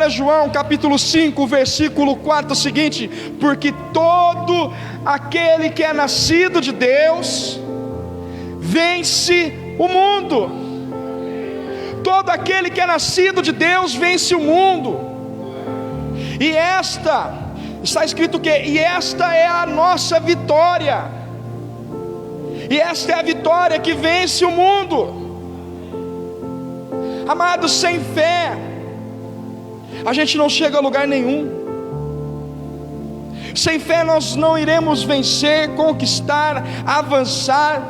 João capítulo 5, versículo 4, o seguinte: porque todo aquele que é nascido de Deus vence o mundo. Todo aquele que é nascido de Deus vence o mundo. E está escrito que e esta é a nossa vitória. E esta é a vitória que vence o mundo. Amados, sem fé a gente não chega a lugar nenhum. Sem fé nós não iremos vencer, conquistar, avançar.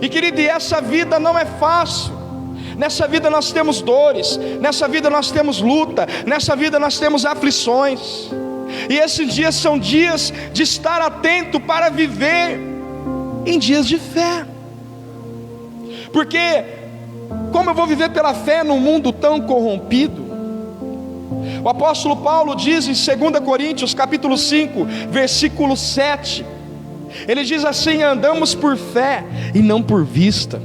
E querido, essa vida não é fácil. Nessa vida nós temos dores, nessa vida nós temos luta, nessa vida nós temos aflições. E esses dias são dias de estar atento para viver em dias de fé. Porque como eu vou viver pela fé num mundo tão corrompido? O apóstolo Paulo diz em 2 Coríntios capítulo 5, versículo 7, ele diz assim: andamos por fé e não por vista.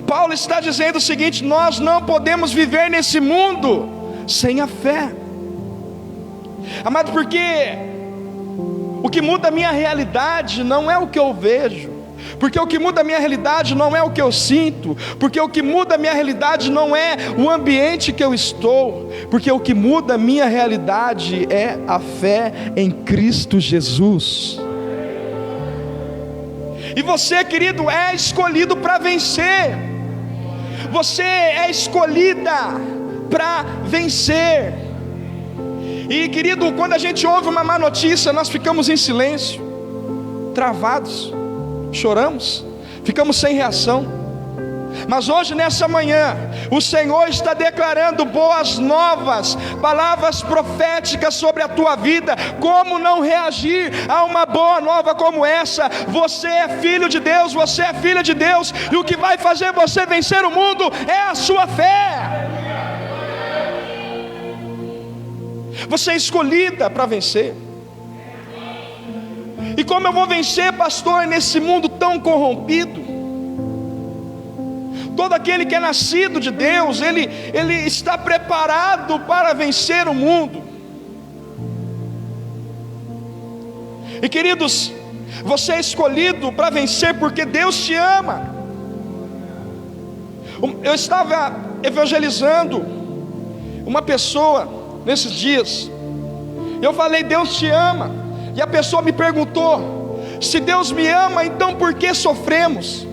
Paulo está dizendo o seguinte: nós não podemos viver nesse mundo sem a fé. Amado, porque o que muda a minha realidade não é o que eu vejo, porque o que muda a minha realidade não é o que eu sinto, porque o que muda a minha realidade não é o ambiente que eu estou, porque o que muda a minha realidade é a fé em Cristo Jesus. E você, querido, é escolhido para vencer. Você é escolhida para vencer. E querido, quando a gente ouve uma má notícia, nós ficamos em silêncio, travados, choramos, ficamos sem reação. Mas hoje, nessa manhã, o Senhor está declarando boas novas, palavras proféticas sobre a tua vida. Como não reagir a uma boa nova como essa? Você é filho de Deus, você é filha de Deus, e o que vai fazer você vencer o mundo é a sua fé. Você é escolhida para vencer. E como eu vou vencer, pastor, nesse mundo tão corrompido? Todo aquele que é nascido de Deus, ele está preparado para vencer o mundo. E queridos, você é escolhido para vencer porque Deus te ama. Eu estava evangelizando uma pessoa nesses dias. Eu falei: Deus te ama. E a pessoa me perguntou: se Deus me ama, então por que sofremos?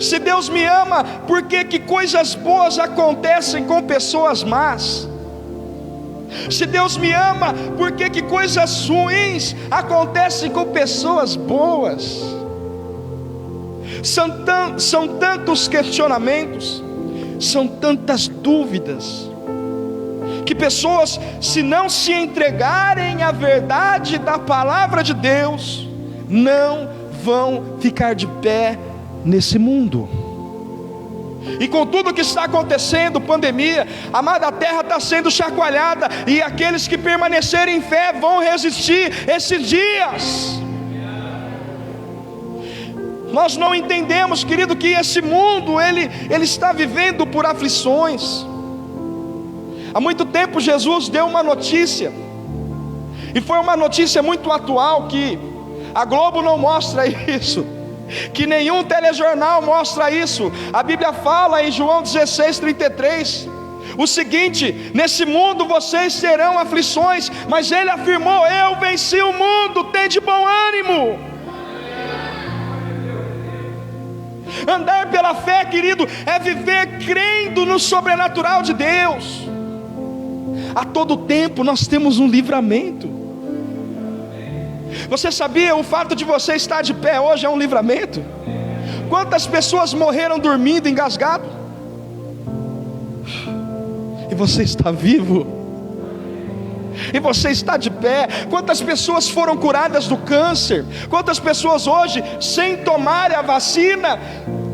Se Deus me ama, por que coisas boas acontecem com pessoas más? Se Deus me ama, por que coisas ruins acontecem com pessoas boas? São tantos questionamentos, são tantas dúvidas, que pessoas, se não se entregarem à verdade da palavra de Deus, não vão ficar de pé nesse mundo. E com tudo que está acontecendo, pandemia, amada, a terra está sendo chacoalhada, e aqueles que permanecerem em fé vão resistir esses dias. Nós não entendemos, querido, que esse mundo ele está vivendo por aflições. Há muito tempo Jesus deu uma notícia, e foi uma notícia muito atual, que a Globo não mostra isso, que nenhum telejornal mostra isso. A Bíblia fala em João 16:33 o seguinte: nesse mundo vocês terão aflições, mas ele afirmou: eu venci o mundo, tem de bom ânimo. Andar pela fé, querido, é viver crendo no sobrenatural de Deus. A todo tempo nós temos um livramento. Você sabia? O fato de você estar de pé hoje é um livramento. Quantas pessoas morreram dormindo, engasgado, e você está vivo, e você está de pé. Quantas pessoas foram curadas do câncer? Quantas pessoas hoje, sem tomar a vacina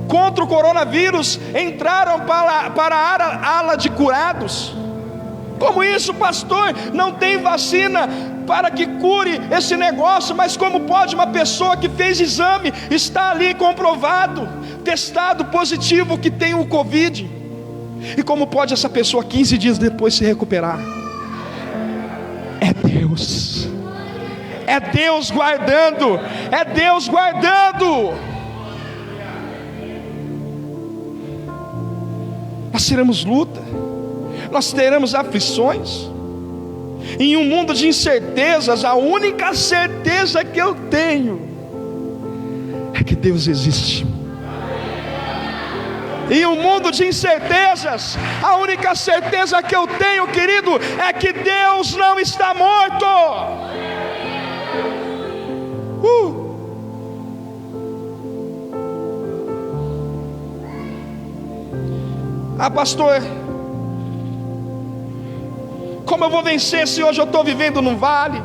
contra o coronavírus, entraram para a ala de curados? Como isso, pastor? Não tem vacina para que cure esse negócio, mas como pode uma pessoa que fez exame, está ali comprovado, testado positivo, que tem o Covid? E como pode essa pessoa 15 dias depois se recuperar? É Deus. É Deus guardando. É Deus guardando. Nós teremos luta. Nós teremos aflições. Em um mundo de incertezas, a única certeza que eu tenho é que Deus existe. Em um mundo de incertezas, a única certeza que eu tenho, querido, é que Deus não está morto. Pastor, como eu vou vencer se hoje eu estou vivendo num vale?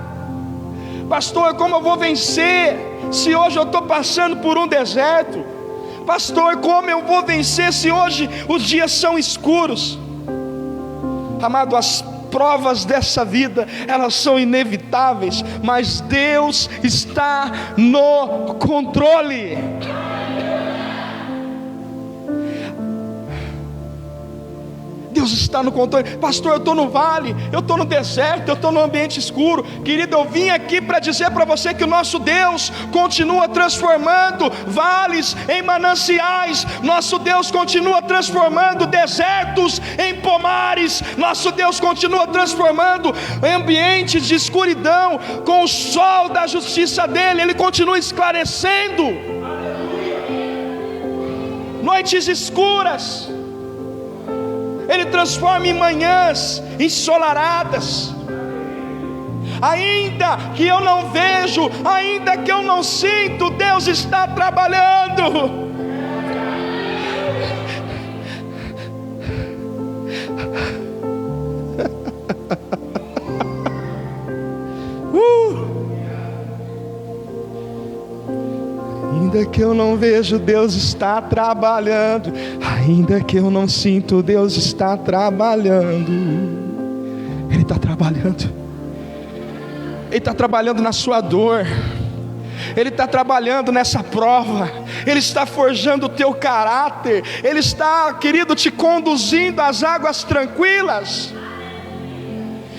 Pastor, como eu vou vencer se hoje eu estou passando por um deserto? Pastor, como eu vou vencer se hoje os dias são escuros? Amado, as provas dessa vida, elas são inevitáveis, mas Deus está no controle. Deus está no controle. Pastor, eu estou no vale, eu estou no deserto, eu estou no ambiente escuro. Querido, eu vim aqui para dizer para você que o nosso Deus continua transformando vales em mananciais. Nosso Deus continua transformando desertos em pomares. Nosso Deus continua transformando ambientes de escuridão com o sol da justiça dele. Ele continua esclarecendo noites escuras. Ele transforma em manhãs ensolaradas. Ainda que eu não vejo, ainda que eu não sinto, Deus está trabalhando. Ainda que eu não vejo, Deus está trabalhando. Ainda que eu não sinto, Deus está trabalhando. Ele está trabalhando. Ele está trabalhando na sua dor. Ele está trabalhando nessa prova. Ele está forjando o teu caráter. Ele está, querido, te conduzindo às águas tranquilas.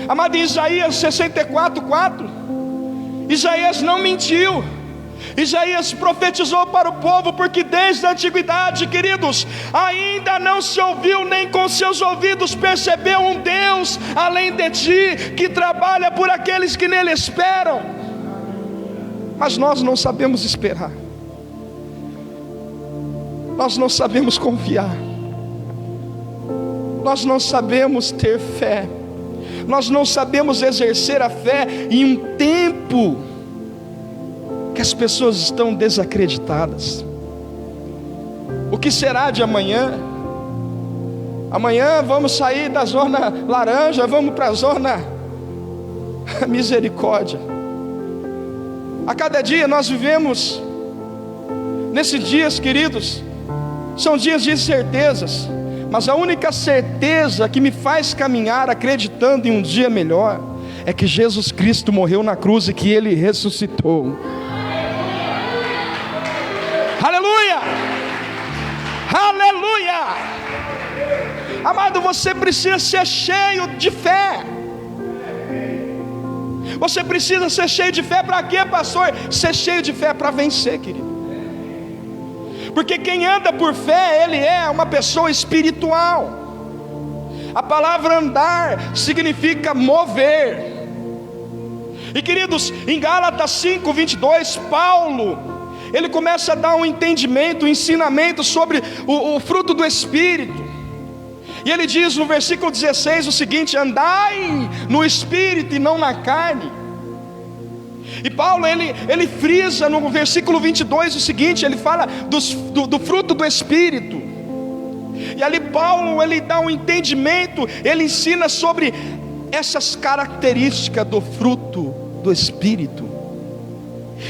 Amado, em Isaías 64:4, Isaías não mentiu. Isaías profetizou para o povo, porque desde a antiguidade, queridos, ainda não se ouviu, nem com seus ouvidos percebeu um Deus além de ti, que trabalha por aqueles que nele esperam. Mas nós não sabemos esperar, nós não sabemos confiar, nós não sabemos ter fé, nós não sabemos exercer a fé em um tempo que as pessoas estão desacreditadas. O que será de amanhã? Amanhã vamos sair da zona laranja, vamos para a zona misericórdia. A cada dia nós vivemos nesses dias, queridos, são dias de incertezas, mas a única certeza que me faz caminhar acreditando em um dia melhor é que Jesus Cristo morreu na cruz e que Ele ressuscitou. Aleluia! Aleluia! Amado, você precisa ser cheio de fé. Você precisa ser cheio de fé para quê, pastor? Ser cheio de fé para vencer, querido. Porque quem anda por fé, ele é uma pessoa espiritual. A palavra andar significa mover. E queridos, em Gálatas 5:22, Paulo, ele começa a dar um entendimento, um ensinamento sobre o fruto do Espírito. E ele diz no versículo 16 o seguinte: andai no Espírito e não na carne. E Paulo, ele frisa no versículo 22 o seguinte, ele fala do fruto do Espírito. E ali Paulo, ele dá um entendimento, ele ensina sobre essas características do fruto do Espírito.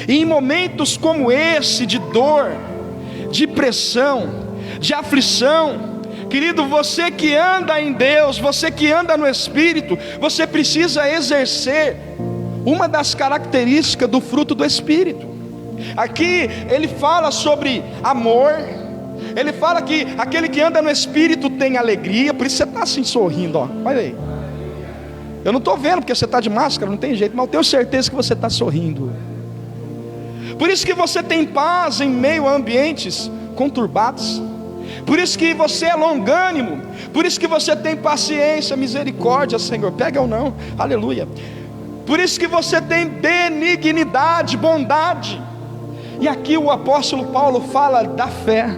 E em momentos como esse, de dor, de pressão, de aflição, querido, você que anda em Deus, você que anda no Espírito, você precisa exercer uma das características do fruto do Espírito. Aqui ele fala sobre amor, Ele fala que aquele que anda no Espírito tem alegria. Por isso você está assim sorrindo, ó. Olha aí. Eu não estou vendo porque você está de máscara, não tem jeito, mas eu tenho certeza que você está sorrindo. Por isso que você tem paz em meio a ambientes conturbados. Por isso que você é longânimo. Por isso que você tem paciência, misericórdia, Senhor. Pega ou não, aleluia. Por isso que você tem benignidade, bondade. E aqui o apóstolo Paulo fala da fé.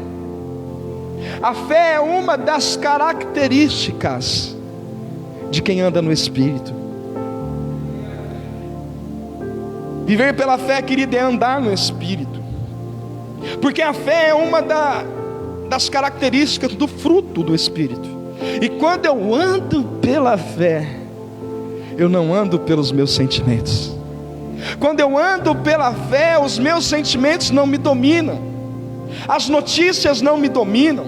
A fé é uma das características de quem anda no Espírito. Viver pela fé, querido, é andar no Espírito. Porque a fé é uma das características do fruto do Espírito. E quando eu ando pela fé, eu não ando pelos meus sentimentos. Quando eu ando pela fé, os meus sentimentos não me dominam, as notícias não me dominam,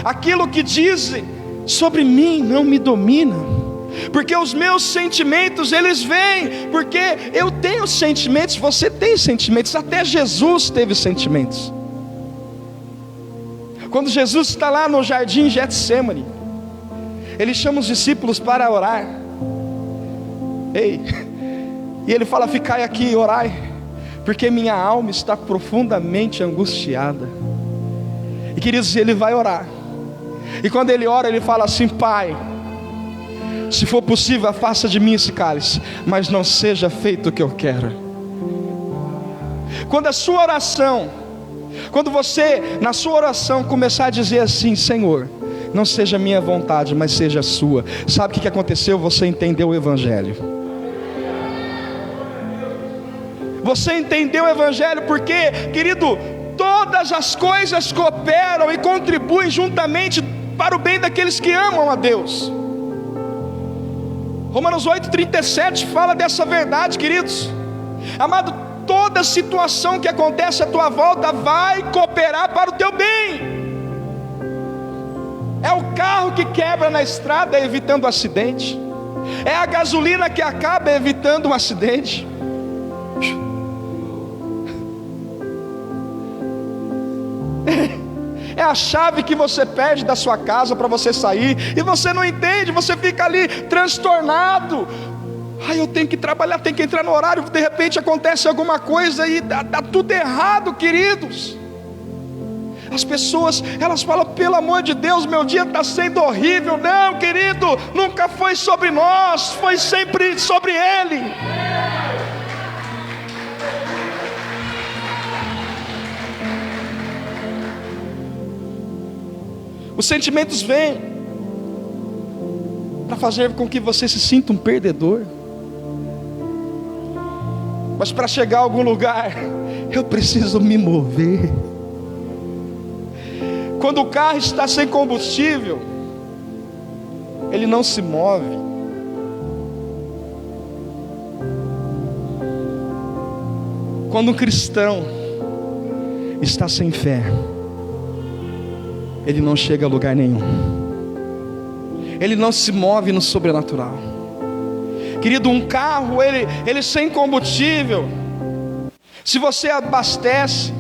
aquilo que dizem sobre mim não me domina, porque os meus sentimentos, eles vêm, porque eu tenho sentimentos, você tem sentimentos, até Jesus teve sentimentos. Quando Jesus está lá no jardim Getsêmani, Ele chama os discípulos para orar. E Ele fala: ficai aqui e orai, porque minha alma está profundamente angustiada. E queridos, Ele vai orar. E quando Ele ora, Ele fala assim: Pai, se for possível, afasta de mim esse cálice, mas não seja feito o que eu quero. Quando a sua oração, quando você na sua oração começar a dizer assim: Senhor, não seja a minha vontade, mas seja a sua, sabe o que aconteceu? Você entendeu o Evangelho. Você entendeu o Evangelho, porque, querido, todas as coisas cooperam e contribuem juntamente para o bem daqueles que amam a Deus. Romanos 8,37 fala dessa verdade, queridos. Amado, toda situação que acontece à tua volta vai cooperar para o teu bem. É o carro que quebra na estrada evitando um acidente, é a gasolina que acaba evitando um acidente, é a chave que você perde da sua casa para você sair, e você não entende, você fica ali transtornado. Eu tenho que trabalhar, tenho que entrar no horário, de repente acontece alguma coisa e dá tudo errado, queridos. As pessoas, elas falam: pelo amor de Deus, meu dia está sendo horrível. Não, querido, nunca foi sobre nós, foi sempre sobre Ele. Os sentimentos vêm para fazer com que você se sinta um perdedor. Mas para chegar a algum lugar, eu preciso me mover. Quando o carro está sem combustível, ele não se move. Quando um cristão está sem fé, ele não chega a lugar nenhum. Ele não se move no sobrenatural. Querido, um carro, ele sem combustível, se você abastece,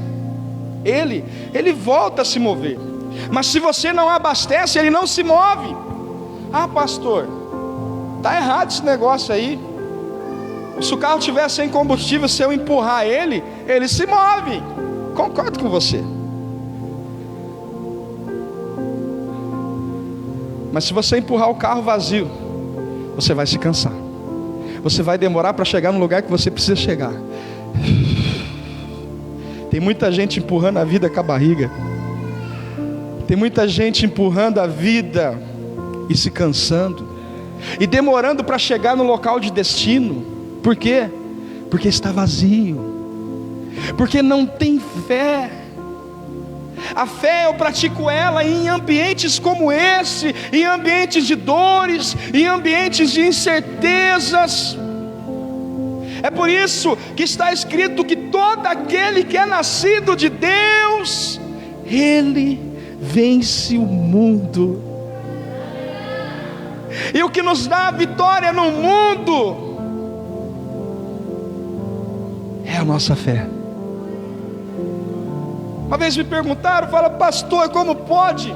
ele volta a se mover. Mas se você não abastece, ele não se move. Pastor, está errado esse negócio aí. Se o carro estiver sem combustível, se eu empurrar ele se move. Concordo com você. Mas se você empurrar o carro vazio, você vai se cansar. Você vai demorar para chegar no lugar que você precisa chegar. Tem muita gente empurrando a vida com a barriga. Tem muita gente empurrando a vida e se cansando, e demorando para chegar no local de destino. Por quê? Porque está vazio, porque não tem fé. A fé, eu pratico ela em ambientes como esse, em ambientes de dores, em ambientes de incertezas. É por isso que está escrito que todo aquele que é nascido de Deus, ele vence o mundo. E o que nos dá a vitória no mundo é a nossa fé. Uma vez me perguntaram, fala, pastor, como pode?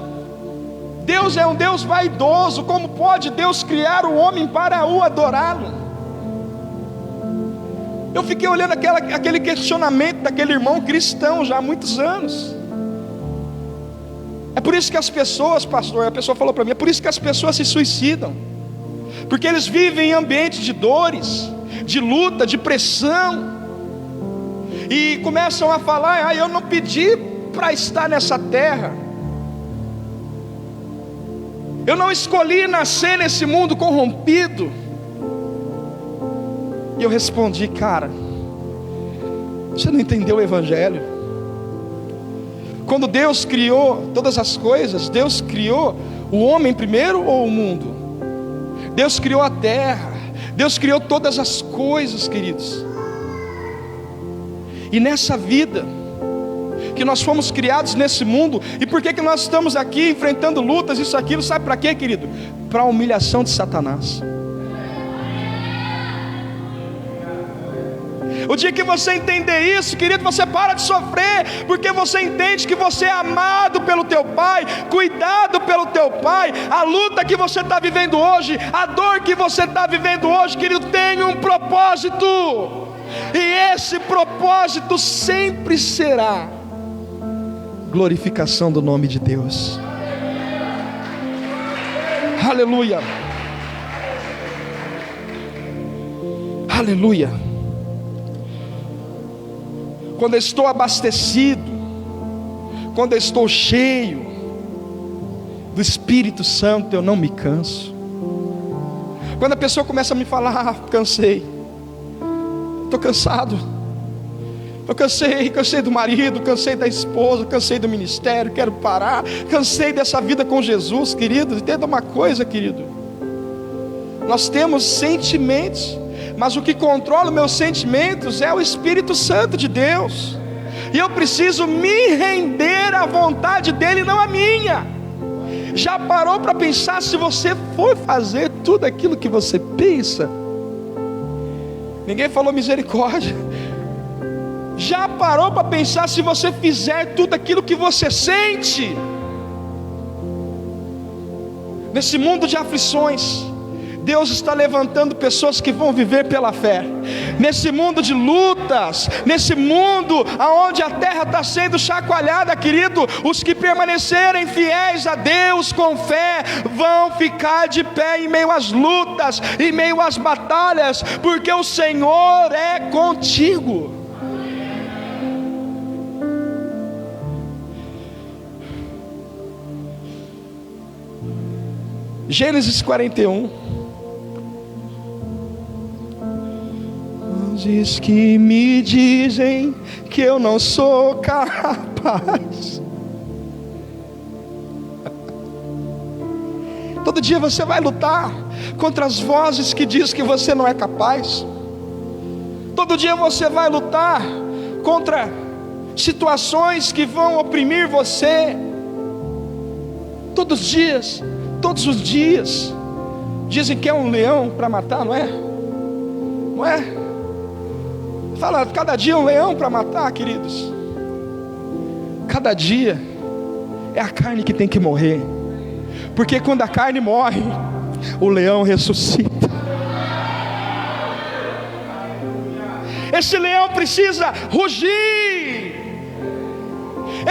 Deus é um Deus vaidoso, como pode Deus criar o homem para o adorá-lo? Eu fiquei olhando aquele questionamento daquele irmão cristão já há muitos anos. É por isso que as pessoas, pastor, a pessoa falou para mim, é por isso que as pessoas se suicidam, porque eles vivem em ambientes de dores, de luta, de pressão, e começam a falar, eu não pedi para estar nessa terra, eu não escolhi nascer nesse mundo corrompido. E eu respondi, cara, você não entendeu o Evangelho? Quando Deus criou todas as coisas, Deus criou o homem primeiro ou o mundo? Deus criou a terra, Deus criou todas as coisas, queridos. E nessa vida, que nós fomos criados nesse mundo, e por que nós estamos aqui enfrentando lutas, isso, aquilo, sabe para quê, querido? Para a humilhação de Satanás. O dia que você entender isso, querido, você para de sofrer, porque você entende que você é amado pelo teu Pai, cuidado pelo teu Pai. A luta que você está vivendo hoje, a dor que você está vivendo hoje, querido, tem um propósito, e esse propósito sempre será glorificação do nome de Deus. Aleluia, aleluia. Quando eu estou abastecido, quando eu estou cheio do Espírito Santo, eu não me canso. Quando a pessoa começa a me falar, cansei, estou cansado, eu cansei do marido, cansei da esposa, cansei do ministério, quero parar, cansei dessa vida com Jesus, querido. Entenda uma coisa, querido, nós temos sentimentos, mas o que controla os meus sentimentos é o Espírito Santo de Deus, e eu preciso me render à vontade dEle, não a minha. Já parou para pensar, se você for fazer tudo aquilo que você pensa? Ninguém falou misericórdia. Já parou para pensar, se você fizer tudo aquilo que você sente? Nesse mundo de aflições, Deus está levantando pessoas que vão viver pela fé. Nesse mundo de lutas, nesse mundo onde a terra está sendo chacoalhada, querido, os que permanecerem fiéis a Deus com fé, vão ficar de pé em meio às lutas, em meio às batalhas, porque o Senhor é contigo. Gênesis 41. Diz que me dizem que eu não sou capaz. Todo dia você vai lutar contra as vozes que diz que você não é capaz. Todo dia você vai lutar contra situações que vão oprimir você. Todos os dias dizem que é um leão para matar, não é? Não é? Fala, cada dia um leão para matar, queridos. Cada dia é a carne que tem que morrer, porque quando a carne morre, o leão ressuscita. Esse leão precisa rugir.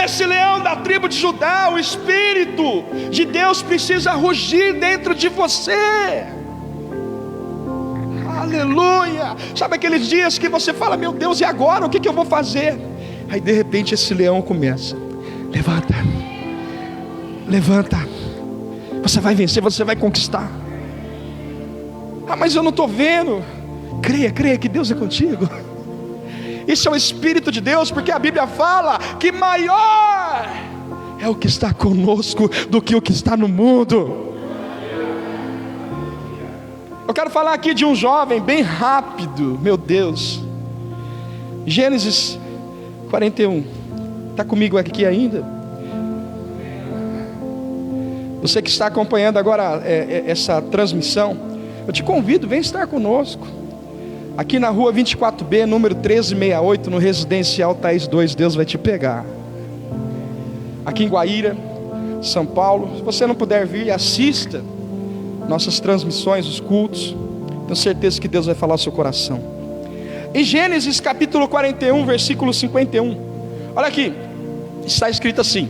Esse leão da tribo de Judá, o Espírito de Deus precisa rugir dentro de você. Aleluia. Sabe aqueles dias que você fala, meu Deus, e agora? O que eu vou fazer? Aí de repente esse leão começa, levanta, levanta, você vai vencer, você vai conquistar. Mas eu não estou vendo. Creia que Deus é contigo. Isso é o Espírito de Deus, porque a Bíblia fala que maior é o que está conosco do que o que está no mundo. Eu quero falar aqui de um jovem bem rápido, meu Deus. Gênesis 41. Está comigo aqui ainda? Você que está acompanhando agora essa transmissão, eu te convido, vem estar conosco. Aqui na rua 24B, número 1368, no Residencial Tais 2, Deus vai te pegar. aqui em Guaíra, São Paulo. Se você não puder vir, assista nossas transmissões, os cultos. Tenho certeza que Deus vai falar ao seu coração. Em Gênesis capítulo 41, versículo 51, olha aqui, está escrito assim: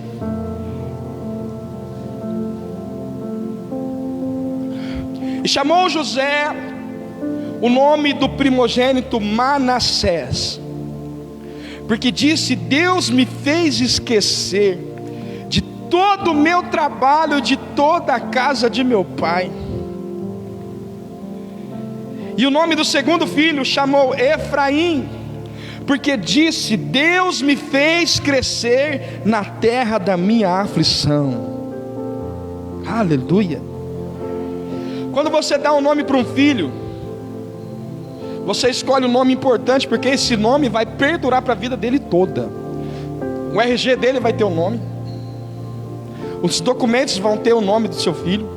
e chamou José o nome do primogênito Manassés, porque disse: Deus me fez esquecer de todo o meu trabalho, de toda a casa de meu pai. E o nome do segundo filho chamou Efraim, porque disse: Deus me fez crescer na terra da minha aflição. Aleluia. Quando você dá um nome para um filho, você escolhe um nome importante, porque esse nome vai perdurar para a vida dele toda. O RG dele vai ter um nome, os documentos vão ter o nome do seu filho,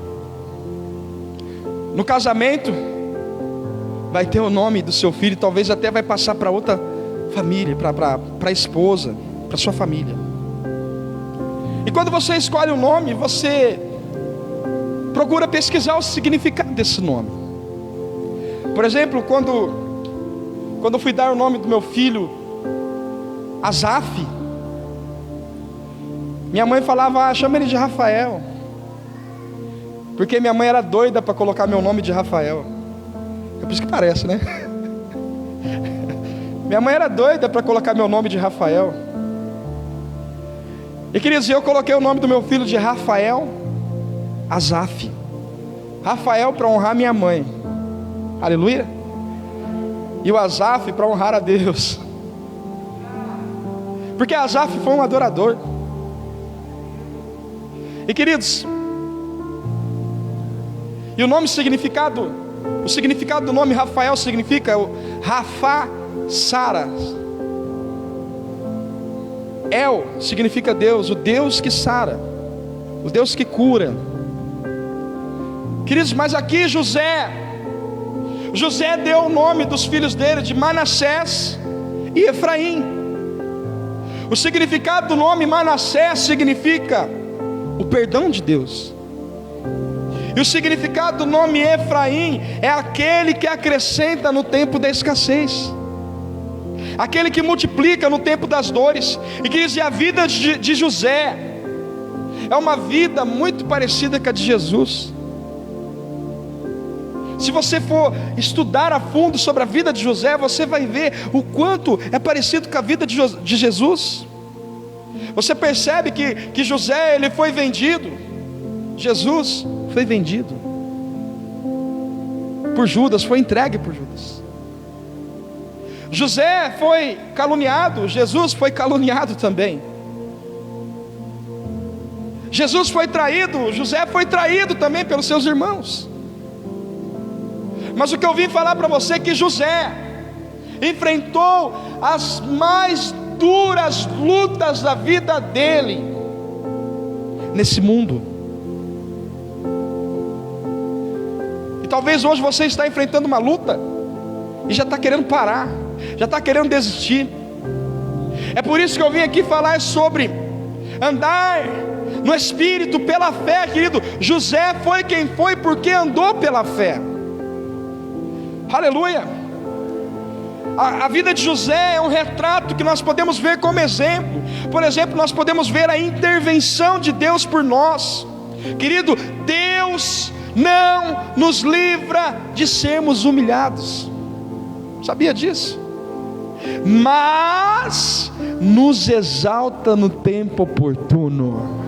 no casamento vai ter o nome do seu filho, talvez até vai passar para outra família, para a esposa, para sua família. E quando você escolhe um nome, você procura pesquisar o significado desse nome. Por exemplo, quando eu fui dar o nome do meu filho Asaf, minha mãe falava: chama ele de Rafael, porque minha mãe era doida para colocar meu nome de Rafael. É por isso que parece, né? Minha mãe era doida para colocar meu nome de Rafael. E queridos, eu coloquei o nome do meu filho de Rafael Asaf. Rafael para honrar minha mãe, aleluia. E o Asaf para honrar a Deus, porque Asaf foi um adorador. E queridos, e o significado do nome Rafael significa Rafa Sara. El significa Deus, o Deus que sara, o Deus que cura. Queridos, mas aqui José deu o nome dos filhos dele de Manassés e Efraim. O significado do nome Manassés significa o perdão de Deus. E o significado do nome Efraim é aquele que acrescenta no tempo da escassez, aquele que multiplica no tempo das dores. E que diz: a vida de José é uma vida muito parecida com a de Jesus. Se você for estudar a fundo sobre a vida de José, você vai ver o quanto é parecido com a vida de Jesus. Você percebe que José, ele foi vendido, Jesus foi vendido por Judas, foi entregue por Judas. José foi caluniado, Jesus foi caluniado também. Jesus foi traído, José foi traído também pelos seus irmãos. Mas o que eu vim falar para você é que José enfrentou as mais duras lutas da vida dele nesse mundo. E talvez hoje você está enfrentando uma luta e já está querendo parar, já está querendo desistir. É por isso que eu vim aqui falar sobre andar no Espírito pela fé, querido. José foi quem foi porque andou pela fé. Aleluia. A vida de José é um retrato que nós podemos ver como exemplo. Por exemplo, nós podemos ver a intervenção de Deus por nós. Querido, Deus não nos livra de sermos humilhados. Sabia disso? Mas nos exalta no tempo oportuno.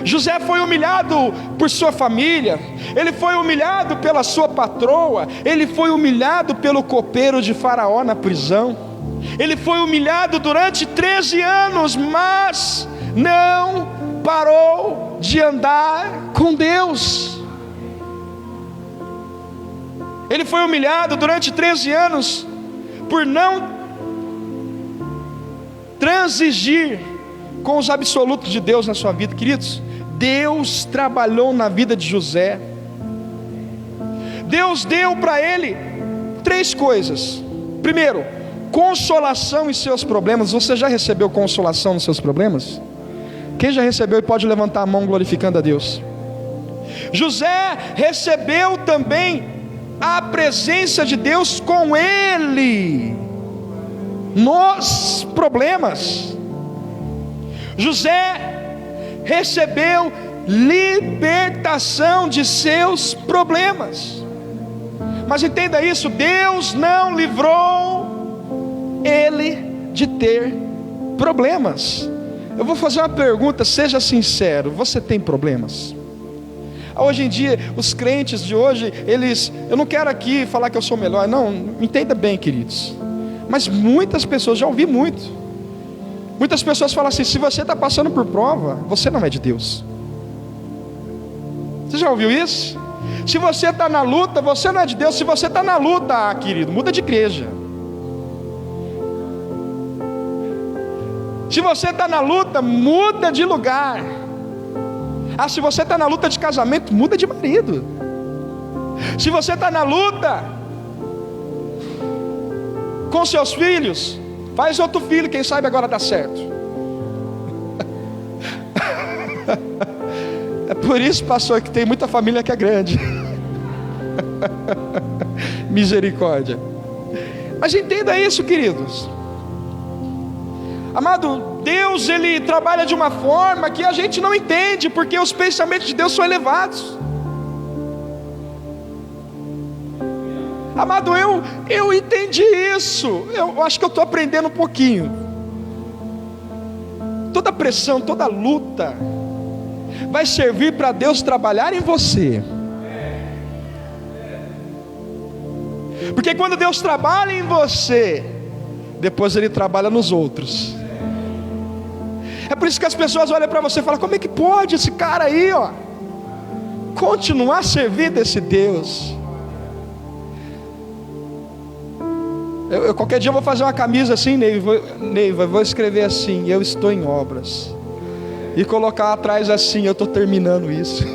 José foi humilhado por sua família, ele foi humilhado pela sua patroa, ele foi humilhado pelo copeiro de Faraó na prisão, ele foi humilhado durante 13 anos, mas não parou de andar com Deus. Ele foi humilhado durante 13 anos por não transigir com os absolutos de Deus na sua vida. Queridos, Deus trabalhou na vida de José. Deus deu para ele 3 coisas. Primeiro, consolação em seus problemas. Você já recebeu consolação nos seus problemas? Quem já recebeu e pode levantar a mão glorificando a Deus? José recebeu também a presença de Deus com ele nos problemas. José recebeu libertação de seus problemas. Mas entenda isso, Deus não livrou ele de ter problemas. Eu vou fazer uma pergunta, seja sincero, você tem problemas? Hoje em dia, os crentes de hoje, eu não quero aqui falar que eu sou melhor, não, entenda bem, queridos, mas muitas pessoas, já ouvi muitas pessoas falam assim: se você está passando por prova, você não é de Deus. Você já ouviu isso? Se você está na luta, você não é de Deus. Se você está na luta, querido, muda de igreja. Se você está na luta, muda de lugar. Se você está na luta de casamento, muda de marido. Se você está na luta com seus filhos, faz outro filho, quem sabe agora dá certo. É por isso, pastor, que tem muita família que é grande. Misericórdia. Mas entenda isso, queridos. Amado, Deus, Ele trabalha de uma forma que a gente não entende, porque os pensamentos de Deus são elevados. Amado, eu entendi isso. Eu acho que eu estou aprendendo um pouquinho. Toda pressão, toda luta vai servir para Deus trabalhar em você. Porque quando Deus trabalha em você, depois Ele trabalha nos outros. É por isso que as pessoas olham para você e falam: como é que pode esse cara aí, continuar servindo esse Deus? Qualquer dia eu vou fazer uma camisa assim, Neiva, vou escrever assim: eu estou em obras, e colocar atrás assim: eu estou terminando isso.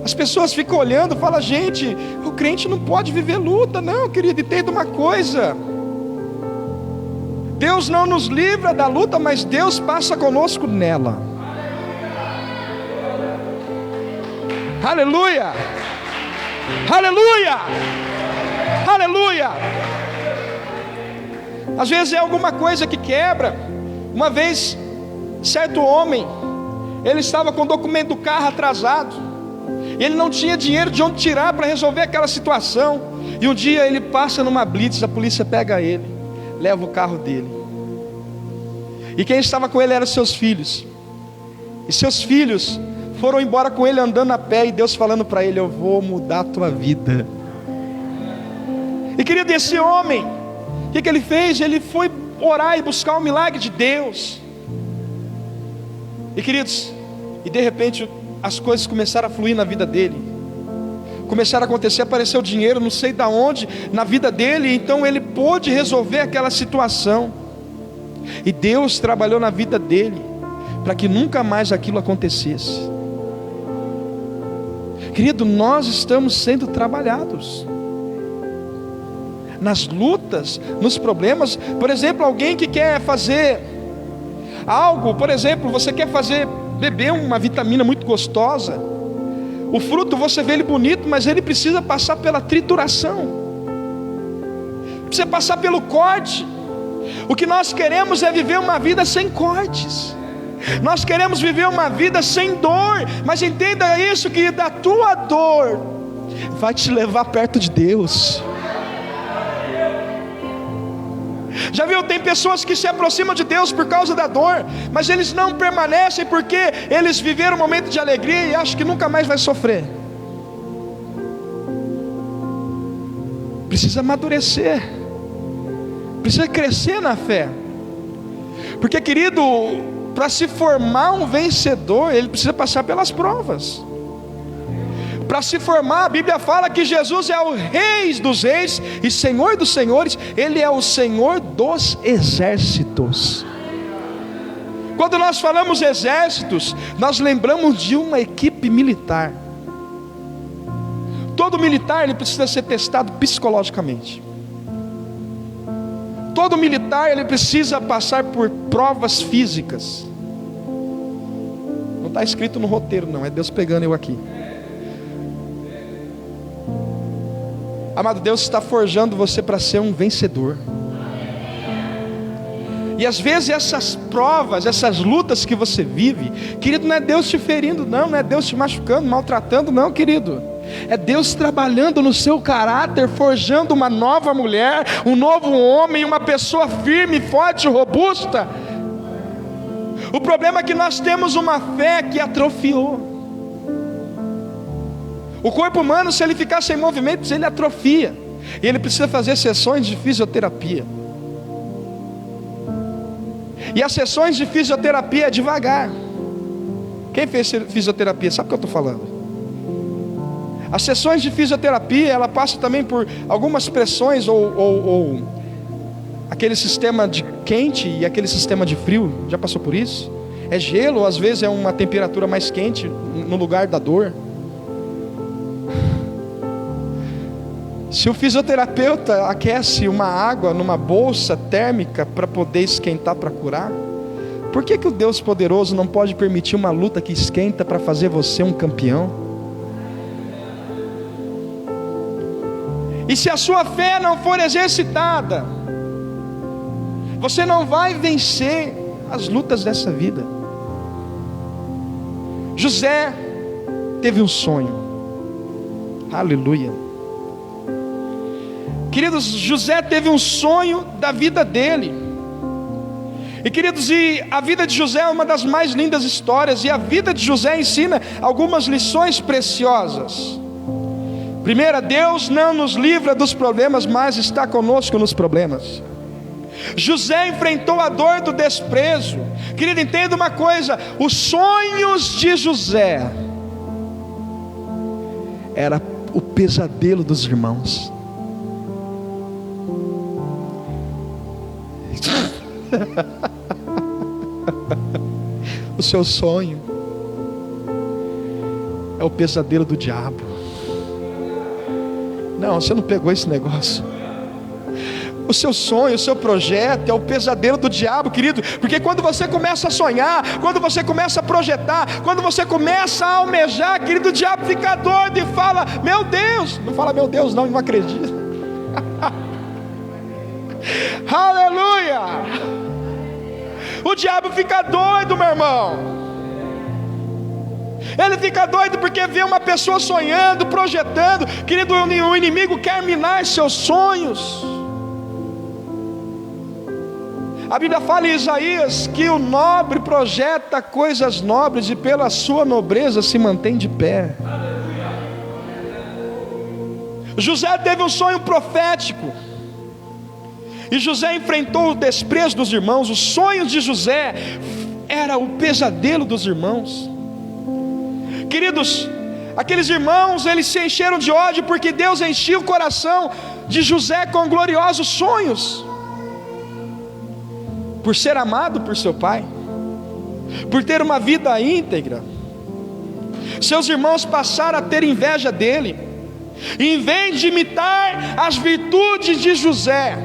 As pessoas ficam olhando e falam: gente, o crente não pode viver luta. Não, querido, entenda uma coisa: Deus não nos livra da luta, mas Deus passa conosco nela. Aleluia, aleluia, aleluia. Às vezes é alguma coisa que quebra. Uma vez, certo homem, ele estava com o documento do carro atrasado, e ele não tinha dinheiro de onde tirar para resolver aquela situação. E um dia ele passa numa blitz, a polícia pega ele, leva o carro dele. E quem estava com ele eram seus filhos. E seus filhos foram embora com ele andando a pé, e Deus falando para ele: eu vou mudar a tua vida. E querido, esse homem, o que ele fez? Ele foi orar e buscar o milagre de Deus. E queridos, e de repente as coisas começaram a fluir na vida dele. Começaram a acontecer, apareceu dinheiro, não sei de onde, na vida dele. Então ele pôde resolver aquela situação. E Deus trabalhou na vida dele, para que nunca mais aquilo acontecesse. Querido, nós estamos sendo trabalhados nas lutas, nos problemas. Por exemplo, alguém que quer fazer algo, por exemplo, você quer beber uma vitamina muito gostosa. O fruto, você vê ele bonito, mas ele precisa passar pela trituração, precisa passar pelo corte. O que nós queremos é viver uma vida sem cortes. Nós queremos viver uma vida sem dor. Mas entenda isso, que da tua dor vai te levar perto de Deus. Já viu, tem pessoas que se aproximam de Deus por causa da dor, mas eles não permanecem porque eles viveram um momento de alegria e acham que nunca mais vai sofrer. Precisa amadurecer, precisa crescer na fé. Porque, querido, para se formar um vencedor, ele precisa passar pelas provas. Para se formar, a Bíblia fala que Jesus é o Rei dos reis e Senhor dos senhores. Ele é o Senhor dos exércitos. Quando nós falamos exércitos, nós lembramos de uma equipe militar. Todo militar ele precisa ser testado psicologicamente. Todo militar ele precisa passar por provas físicas. Não está escrito no roteiro não, é Deus pegando eu aqui. Amado, Deus está forjando você para ser um vencedor. E às vezes essas provas, essas lutas que você vive, querido, não é Deus te ferindo não, não é Deus te machucando, maltratando não, querido. É Deus trabalhando no seu caráter, forjando uma nova mulher, um novo homem, uma pessoa firme, forte, robusta. O problema é que nós temos uma fé que atrofiou. O corpo humano, se ele ficar sem movimentos, ele atrofia. E ele precisa fazer sessões de fisioterapia. E as sessões de fisioterapia é devagar. Quem fez fisioterapia sabe o que eu estou falando. As sessões de fisioterapia, ela passa também por algumas pressões ou aquele sistema de quente e aquele sistema de frio. Já passou por isso? É gelo, ou às vezes é uma temperatura mais quente no lugar da dor. Se o fisioterapeuta aquece uma água numa bolsa térmica para poder esquentar para curar, por que o Deus poderoso não pode permitir uma luta que esquenta para fazer você um campeão? E se a sua fé não for exercitada, você não vai vencer as lutas dessa vida. José teve um sonho. Aleluia. Queridos, José teve um sonho da vida dele. E queridos, e a vida de José é uma das mais lindas histórias. E a vida de José ensina algumas lições preciosas. Primeira, Deus não nos livra dos problemas, mas está conosco nos problemas. José enfrentou a dor do desprezo. Querido, entenda uma coisa: os sonhos de José era o pesadelo dos irmãos. O seu sonho é o pesadelo do diabo. Não, você não pegou esse negócio. O seu sonho, o seu projeto é o pesadelo do diabo, querido. Porque quando você começa a sonhar, quando você começa a projetar, quando você começa a almejar, querido, o diabo fica doido e fala: meu Deus. Não fala meu Deus não acredita. Aleluia. O diabo fica doido, meu irmão. Ele fica doido porque vê uma pessoa sonhando, projetando. Querido, o inimigo quer minar seus sonhos. A Bíblia fala em Isaías que o nobre projeta coisas nobres e pela sua nobreza se mantém de pé. José teve um sonho profético. E José enfrentou o desprezo dos irmãos. Os sonhos de José era o pesadelo dos irmãos. Queridos, aqueles irmãos, eles se encheram de ódio porque Deus enchia o coração de José com gloriosos sonhos. Por ser amado por seu pai, por ter uma vida íntegra, seus irmãos passaram a ter inveja dele. E em vez de imitar as virtudes de José,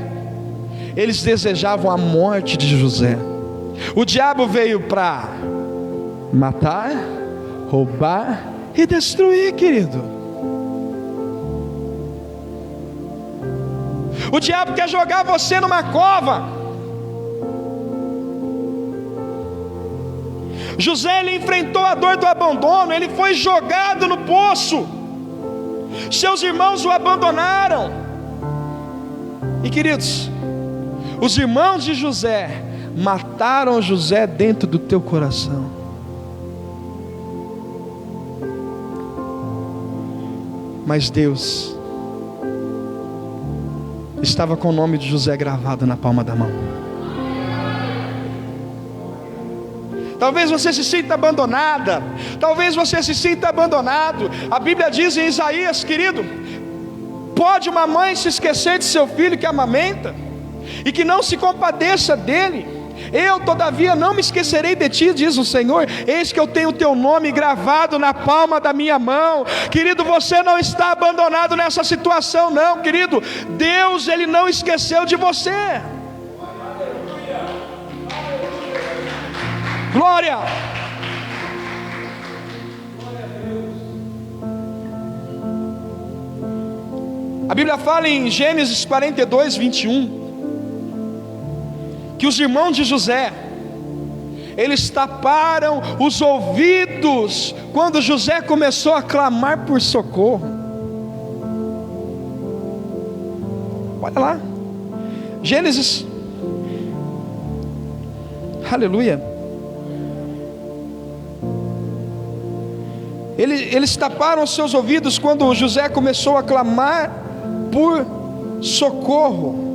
eles desejavam a morte de José. O diabo veio para matar, roubar e destruir, querido. O diabo quer jogar você numa cova. José, ele enfrentou a dor do abandono. Ele foi jogado no poço. Seus irmãos o abandonaram. E queridos, os irmãos de José mataram José dentro do teu coração. Mas Deus estava com o nome de José gravado na palma da mão. Talvez você se sinta abandonada, talvez você se sinta abandonado. A Bíblia diz em Isaías, querido: pode uma mãe se esquecer de seu filho que amamenta, e que não se compadeça dele? Eu todavia não me esquecerei de ti, diz o Senhor, eis que eu tenho o teu nome gravado na palma da minha mão. Querido, você não está abandonado nessa situação não, querido. Deus, Ele não esqueceu de você. Glória. A Bíblia fala em Gênesis 42, 21, que os irmãos de José, eles taparam os ouvidos quando José começou a clamar por socorro. Olha lá, Gênesis, aleluia. Eles taparam os seus ouvidos quando José começou a clamar por socorro.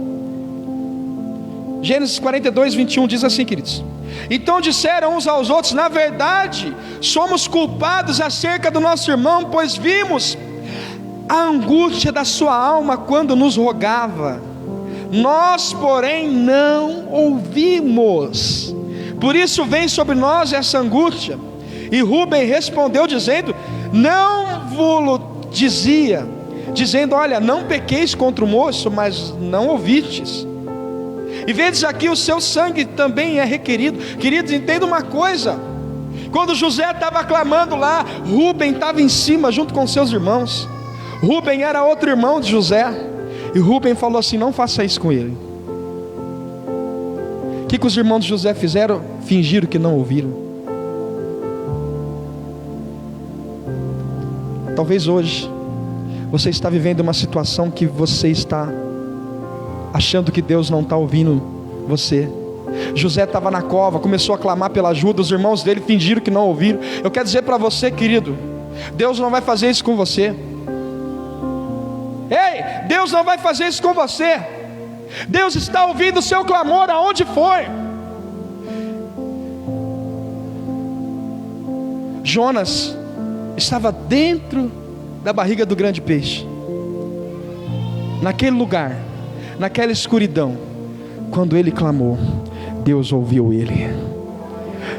Gênesis 42, 21 diz assim, queridos: então disseram uns aos outros, na verdade, somos culpados acerca do nosso irmão, pois vimos a angústia da sua alma quando nos rogava, nós porém não ouvimos, por isso vem sobre nós essa angústia. E Rúben respondeu dizendo, não vos dizia, dizendo, olha, não pequeis contra o moço, mas não ouvistes, e vedes aqui o seu sangue também é requerido. Queridos, entenda uma coisa, quando José estava clamando lá, Rúben estava em cima junto com seus irmãos. Rúben era outro irmão de José, e Rúben falou assim, não faça isso com ele. O que os irmãos de José fizeram? Fingiram que não ouviram. Talvez hoje você está vivendo uma situação que você está achando que Deus não está ouvindo você. José estava na cova, começou a clamar pela ajuda, os irmãos dele fingiram que não ouviram. Eu quero dizer para você, querido, Deus não vai fazer isso com você. Ei, Deus não vai fazer isso com você. Deus está ouvindo o seu clamor aonde for. Jonas estava dentro da barriga do grande peixe, naquele lugar, naquela escuridão. Quando ele clamou, Deus ouviu ele.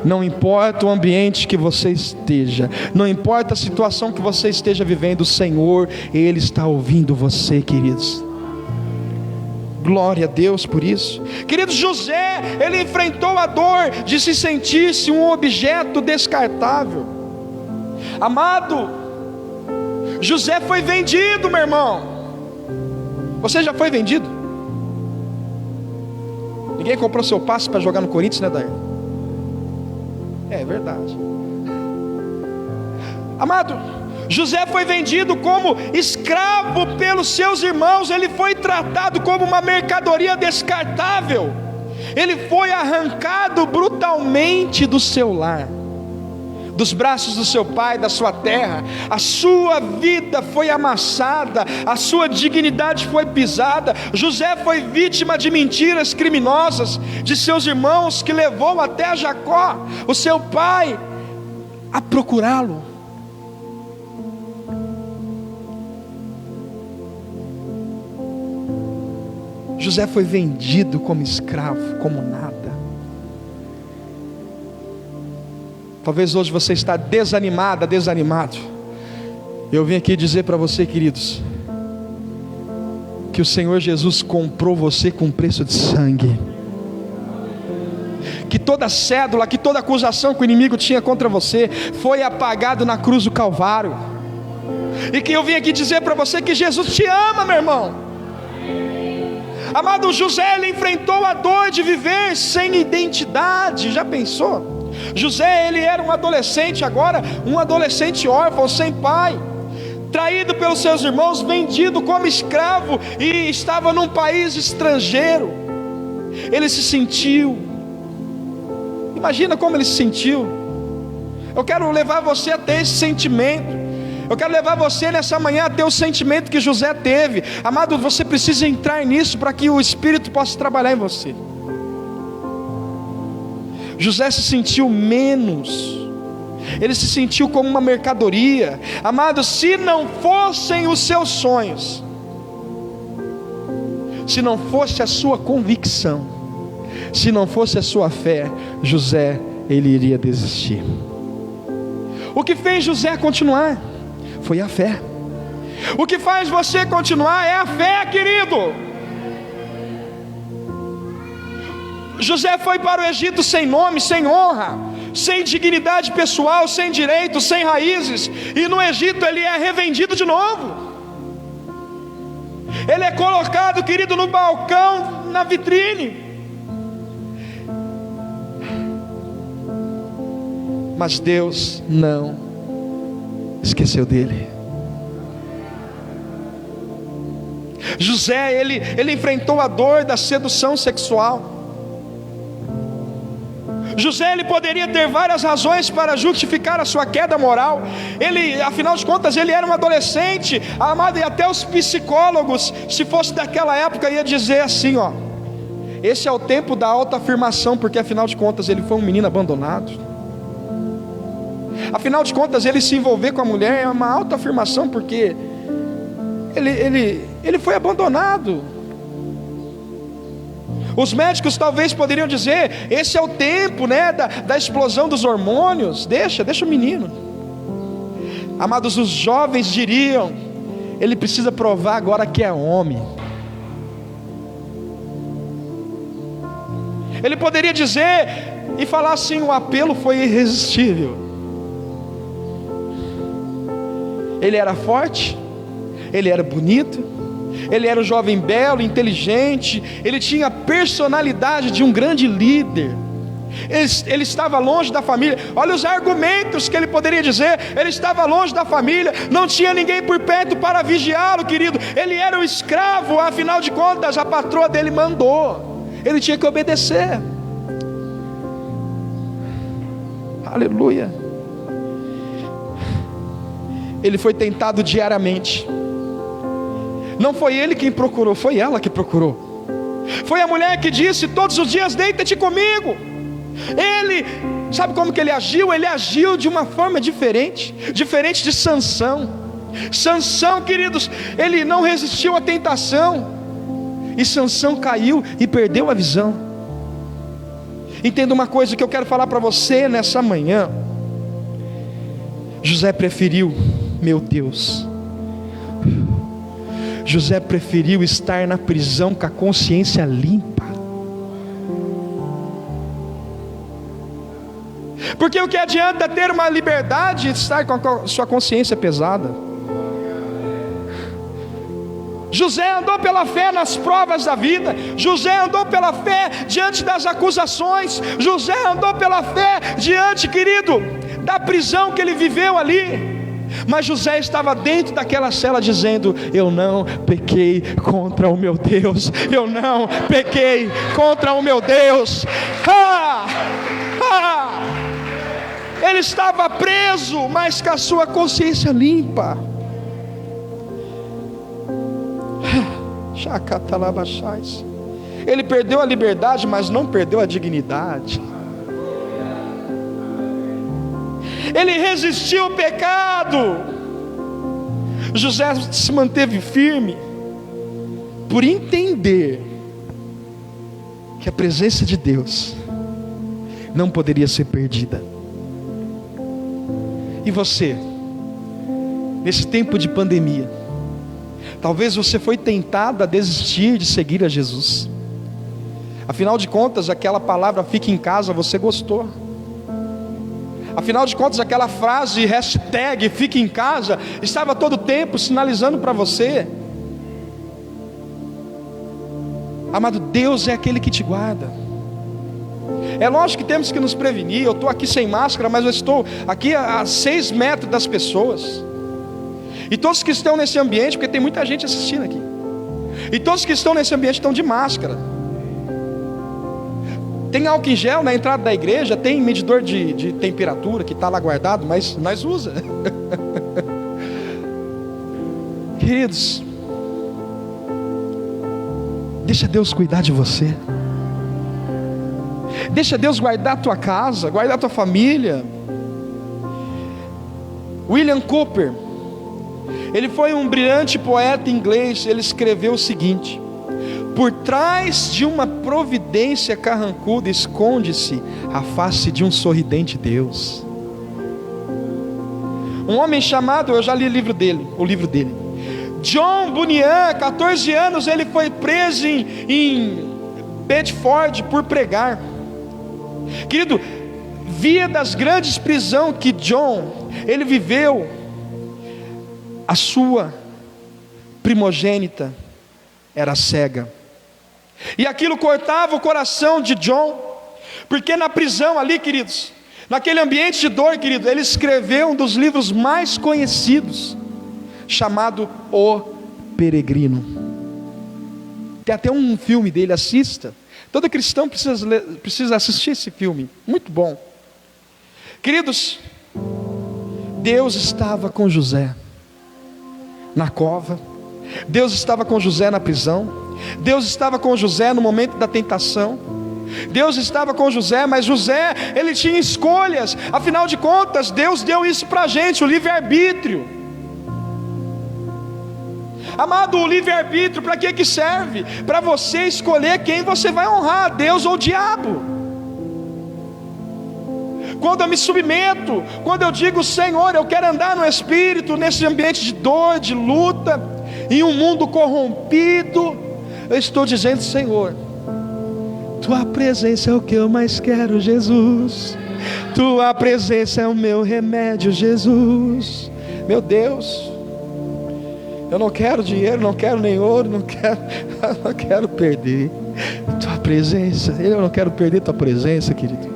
Não importa o ambiente que você esteja, não importa a situação que você esteja vivendo, o Senhor, Ele está ouvindo você, queridos. Glória a Deus por isso. Queridos, José, ele enfrentou a dor de se sentir-se um objeto descartável. Amado, José foi vendido, meu irmão. Você já foi vendido? Ninguém comprou seu passe para jogar no Corinthians, né, Dair? É verdade. Amado, José foi vendido como escravo pelos seus irmãos. Ele foi tratado como uma mercadoria descartável. Ele foi arrancado brutalmente do seu lar, dos braços do seu pai, da sua terra. A sua vida foi amassada, a sua dignidade foi pisada. José foi vítima de mentiras criminosas de seus irmãos, que levou até Jacó, o seu pai, a procurá-lo. José foi vendido como escravo, como nada. Talvez hoje você está desanimada, desanimado. Eu vim aqui dizer para você, queridos, que o Senhor Jesus comprou você com preço de sangue. Que toda cédula, que toda acusação que o inimigo tinha contra você foi apagado na cruz do Calvário. E que eu vim aqui dizer para você que Jesus te ama, meu irmão. Amado, José, ele enfrentou a dor de viver sem identidade. Já pensou? José, ele era um adolescente agora, um adolescente órfão, sem pai, traído pelos seus irmãos, vendido como escravo, e estava num país estrangeiro. Ele se sentiu, imagina como ele se sentiu. Eu quero levar você a ter esse sentimento. Eu quero levar você nessa manhã a ter o sentimento que José teve. Amado, você precisa entrar nisso para que o Espírito possa trabalhar em você. José se sentiu menos, ele se sentiu como uma mercadoria. Amado, se não fossem os seus sonhos, se não fosse a sua convicção, Se não fosse a sua fé, José, ele iria desistir. O que fez José continuar foi a fé. O que faz você continuar é a fé, querido. José foi para o Egito sem nome, sem honra, sem dignidade pessoal, sem direitos, sem raízes. E no Egito ele é revendido de novo. Ele é colocado, querido, no balcão, na vitrine. Mas Deus não esqueceu dele. José, ele enfrentou a dor da sedução sexual. José, ele poderia ter várias razões para justificar a sua queda moral. Ele, afinal de contas, ele era um adolescente, amado, e até os psicólogos, se fosse daquela época, ia dizer assim, ó: esse é o tempo da autoafirmação, porque afinal de contas ele foi um menino abandonado. Afinal de contas, ele se envolver com a mulher é uma autoafirmação, porque ele foi abandonado. Os médicos talvez poderiam dizer: esse é o tempo, né, da explosão dos hormônios. Deixa o menino. Amados, os jovens diriam: ele precisa provar agora que é homem. Ele poderia dizer e falar assim: o apelo foi irresistível. Ele era forte, ele era bonito, ele era um jovem belo, inteligente, ele tinha a personalidade de um grande líder. Ele estava longe da família. Olha os argumentos que ele poderia dizer. Ele estava longe da família, não tinha ninguém por perto para vigiá-lo, querido. Ele era um escravo, afinal de contas a patroa dele mandou, ele tinha que obedecer. Aleluia. Ele foi tentado diariamente. Não foi ele quem procurou, foi ela que procurou. Foi a mulher que disse todos os dias: deita-te comigo. Ele, sabe como que ele agiu? Ele agiu de uma forma diferente de Sansão. Sansão, queridos, ele não resistiu à tentação, e Sansão caiu e perdeu a visão. Entenda uma coisa que eu quero falar para você nessa manhã. José preferiu, meu Deus, José preferiu estar na prisão com a consciência limpa. Porque o que adianta ter uma liberdade e estar com a sua consciência pesada? José andou pela fé nas provas da vida. José andou pela fé diante das acusações. José andou pela fé diante, querido, da prisão que ele viveu ali. Mas José estava dentro daquela cela dizendo: eu não pequei contra o meu Deus. Eu não pequei contra o meu Deus. Ele estava preso, mas com a sua consciência limpa. Ele perdeu a liberdade, mas não perdeu a dignidade. Ele resistiu ao pecado. José se manteve firme, por entender que a presença de Deus não poderia ser perdida. E você, nesse tempo de pandemia, talvez você foi tentado a desistir de seguir a Jesus. Afinal de contas, aquela palavra "fique em casa" você gostou. Afinal de contas, aquela frase hashtag "fique em casa" estava todo o tempo sinalizando para você. Amado, Deus é aquele que te guarda. É lógico que temos que nos prevenir. Eu estou aqui sem máscara, mas eu estou aqui a 6 metros das pessoas. E todos que estão nesse ambiente, porque tem muita gente assistindo aqui, e todos que estão nesse ambiente estão de máscara. Tem álcool em gel na entrada da igreja, tem medidor de temperatura que está lá guardado, mas nós usa. Queridos, deixa Deus cuidar de você. Deixa Deus guardar a tua casa, guardar a tua família. William Cowper, ele foi um brilhante poeta inglês. Ele escreveu o seguinte: por trás de uma providência carrancuda esconde-se a face de um sorridente Deus. Um homem chamado, eu já li o livro dele, John Bunyan, 14 anos, ele foi preso em Bedford por pregar. Querido, via das grandes prisões que John, ele viveu, a sua primogênita era cega, e aquilo cortava o coração de John, porque na prisão ali, queridos, naquele ambiente de dor, querido, ele escreveu um dos livros mais conhecidos, chamado O Peregrino. Tem até um filme dele, assista. Todo cristão precisa assistir esse filme, muito bom. Queridos, Deus estava com José na cova, Deus estava com José na prisão, Deus estava com José no momento da tentação, Deus estava com José, mas José, ele tinha escolhas. Afinal de contas, Deus deu isso para a gente, o livre-arbítrio. Amado, o livre-arbítrio para que serve? Para você escolher quem você vai honrar, Deus ou o diabo. Quando eu me submeto, quando eu digo, Senhor, eu quero andar no Espírito, nesse ambiente de dor, de luta, em um mundo corrompido, eu estou dizendo, Senhor, Tua presença é o que eu mais quero, Jesus. Tua presença é o meu remédio, Jesus. Meu Deus, eu não quero dinheiro, não quero nem ouro, não quero perder Tua presença. Eu não quero perder Tua presença, querido.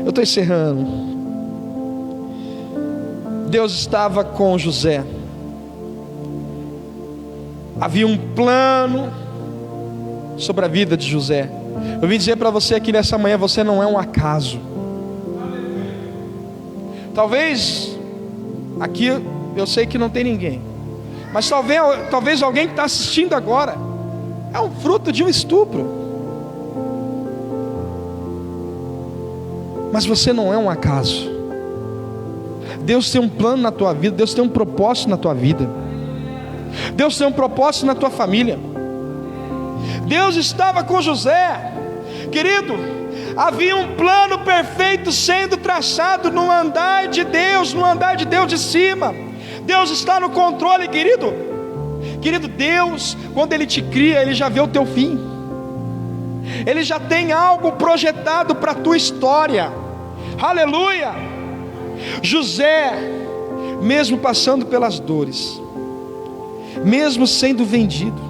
Eu estou encerrando. Deus estava com José. Havia um plano sobre a vida de José. Eu vim dizer para você aqui nessa manhã, você não é um acaso. Talvez aqui eu sei que não tem ninguém, mas talvez alguém que está assistindo agora é um fruto de um estupro. Mas você não é um acaso. Deus tem um plano na tua vida, Deus tem um propósito na tua vida, Deus tem um propósito na tua família. Deus estava com José, querido. Havia um plano perfeito sendo traçado no andar de Deus, no andar de Deus de cima. Deus está no controle, querido. Querido, Deus, quando Ele te cria, Ele já vê o teu fim. Ele já tem algo projetado para a tua história. Aleluia. José, mesmo passando pelas dores, mesmo sendo vendido,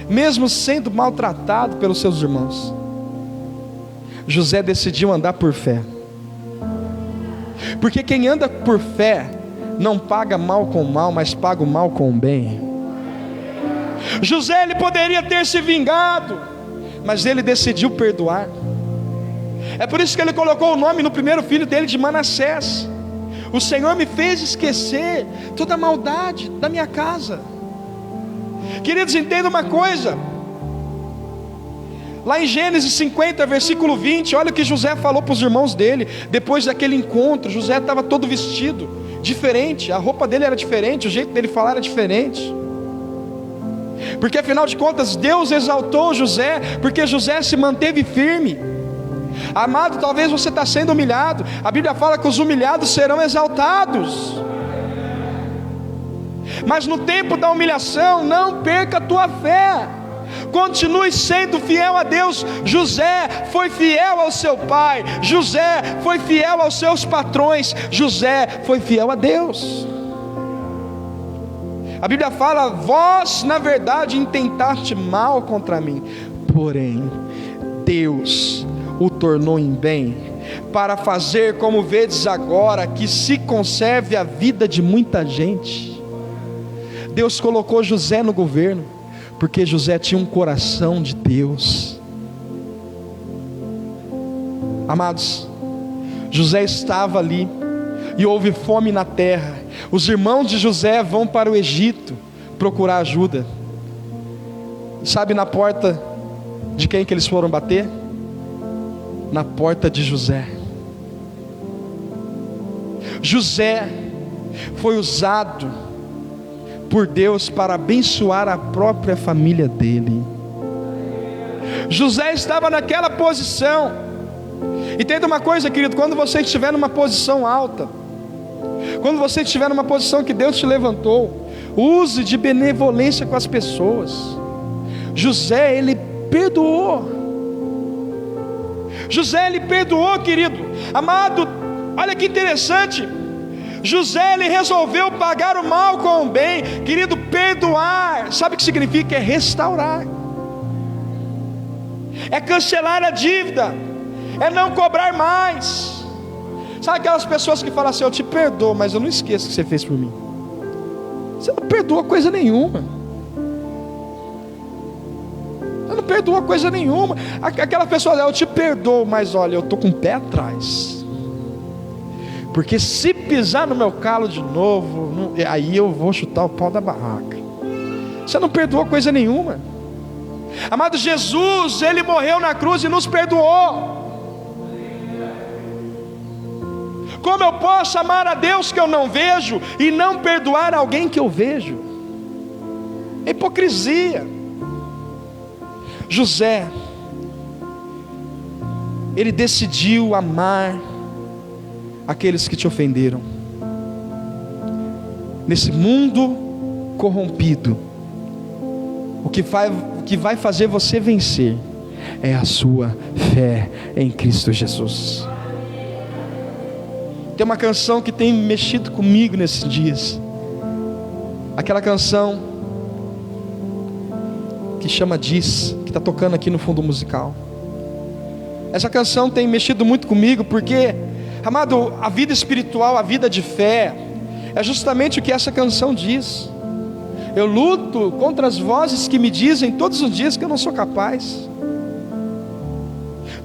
mesmo sendo maltratado pelos seus irmãos, José decidiu andar por fé. Porque quem anda por fé não paga mal com mal, mas paga o mal com o bem. José, ele poderia ter se vingado, mas ele decidiu perdoar. É por isso que ele colocou o nome no primeiro filho dele de Manassés. O Senhor me fez esquecer toda a maldade da minha casa. Queridos, entenda uma coisa. Lá em Gênesis 50, versículo 20, olha o que José falou para os irmãos dele. Depois daquele encontro, José estava todo vestido diferente, a roupa dele era diferente, o jeito dele falar era diferente. Porque afinal de contas, Deus exaltou José, porque José se manteve firme. Amado, talvez você está sendo humilhado. A Bíblia fala que os humilhados serão exaltados. Mas no tempo da humilhação, não perca a tua fé. Continue sendo fiel a Deus. José foi fiel ao seu pai, José foi fiel aos seus patrões, José foi fiel a Deus. A Bíblia fala: vós na verdade intentaste mal contra mim, porém Deus o tornou em bem, para fazer como vedes agora, que se conserve a vida de muita gente. Deus colocou José no governo, porque José tinha um coração de Deus. Amados, José estava ali, e houve fome na terra. Os irmãos de José vão para o Egito procurar ajuda. Sabe na porta de quem que eles foram bater? Na porta de José. José foi usado por Deus para abençoar a própria família dele. José estava naquela posição. Entenda uma coisa, querido: quando você estiver numa posição alta, quando você estiver numa posição que Deus te levantou, use de benevolência com as pessoas. José, ele perdoou. José, ele perdoou, querido. Amado, olha que interessante. José, ele resolveu pagar o mal com o bem. Querido, perdoar, sabe o que significa? É restaurar, é cancelar a dívida, é não cobrar mais. Sabe aquelas pessoas que falam assim: eu te perdoo, mas eu não esqueço o que você fez por mim. Você não perdoa coisa nenhuma. Você não perdoa coisa nenhuma. Aquela pessoa: eu te perdoo, mas olha, eu estou com o pé atrás, porque se pisar no meu calo de novo, aí eu vou chutar o pau da barraca. Você não perdoa coisa nenhuma. Amado, Jesus, ele morreu na cruz e nos perdoou. Como eu posso amar a Deus que eu não vejo e não perdoar alguém que eu vejo? É hipocrisia. José, ele decidiu amar aqueles que te ofenderam. Nesse mundo corrompido, o que vai fazer você vencer é a sua fé em Cristo Jesus. Tem uma canção que tem mexido comigo nesses dias. Aquela canção que chama Diz, que está tocando aqui no fundo musical. Essa canção tem mexido muito comigo, porque, amado, a vida espiritual, a vida de fé, é justamente o que essa canção diz. Eu luto contra as vozes que me dizem todos os dias que eu não sou capaz.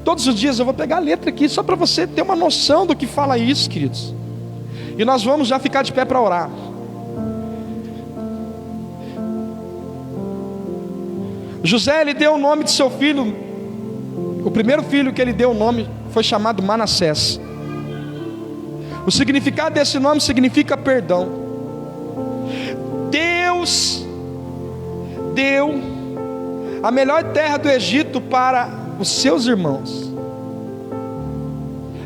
Todos os dias eu vou pegar a letra aqui, só para você ter uma noção do que fala isso, queridos. E nós vamos já ficar de pé para orar. José, ele deu o nome de seu filho. O primeiro filho que ele deu o nome foi chamado Manassés. O significado desse nome significa perdão. Deus deu a melhor terra do Egito para os seus irmãos,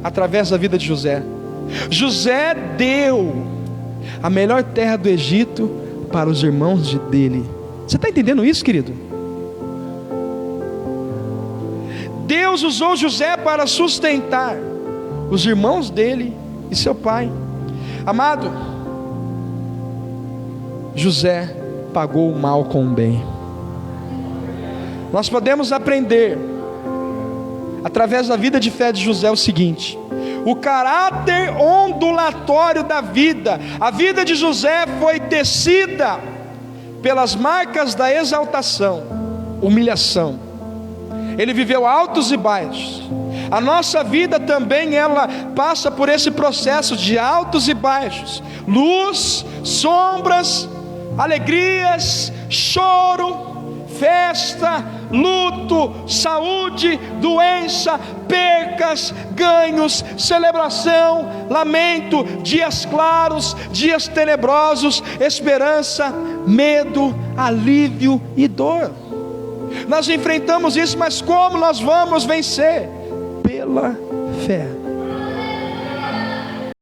através da vida de José. José deu a melhor terra do Egito para os irmãos dele. Você está entendendo isso, querido? Deus usou José para sustentar os irmãos dele e seu pai. Amado, José pagou o mal com o bem. Nós podemos aprender através da vida de fé de José o seguinte: o caráter ondulatório da vida. A vida de José foi tecida pelas marcas da exaltação, humilhação. Ele viveu altos e baixos. A nossa vida também, ela passa por esse processo de altos e baixos, luz, sombras, alegrias, choro, festa, luto, saúde, doença, percas, ganhos, celebração, lamento, dias claros, dias tenebrosos, esperança, medo, alívio e dor. Nós enfrentamos isso, mas como nós vamos vencer? Pela fé.